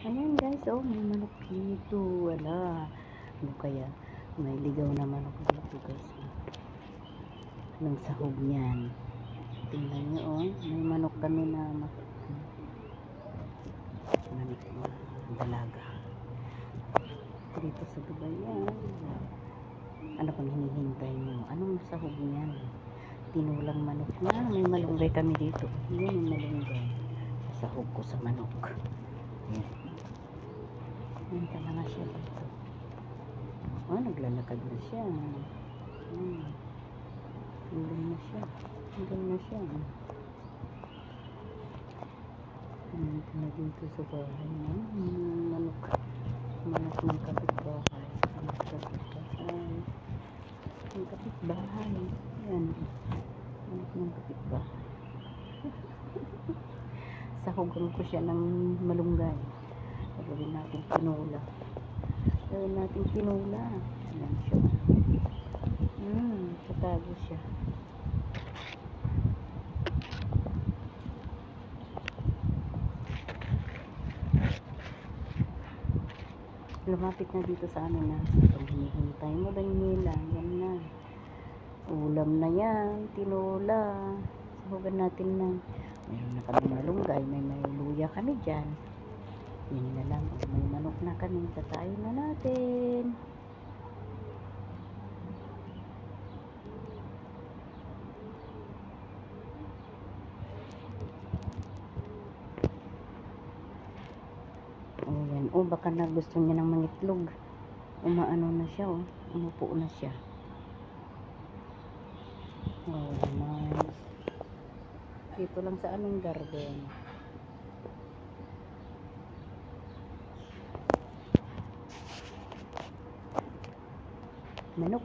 Ayan guys, oh, may manok dito. Wala. Ano kaya? May ligaw na manok dito guys. Anong sahog niyan? Tingnan nyo, oh. May manok kami na manok na dalaga. Dito sa Dubai yan. Ano pang hinihintay mo? Anong sahog niyan? Tinulang manok na. May malunggay kami dito. Yan yung malunggay. Sahog ko sa manok. Yan. Nanta na nga siya dito. Oh, naglalakad na siya. Hanggang na siya. Hanggang na siya. Nanta na dito sa bahay na. Manok. Manok ng kapitbahay. Manok kapitbahay. Ang kapitbahay. Yan. Manok ng kapitbahay. Sahugan ko siya ng malunggay. Gawin natin pinula. Gawin natin pinula. Ayan siya. Tatago siya. Lumapit na dito sa amin na. Itong hinihintay mo, Daniela. Yan na. Ulam na yan. Tinula. Sahugan natin na. Mayroon na kami malunggay. May luya kami dyan. Yan na lang. May manok na kami. Tatayin na natin. Oh, yan. Oh, baka na gusto niya ng mangitlog. Umaano na siya, oh. Umupo na siya. Oh, nice. Dito lang sa aming garden. Manok.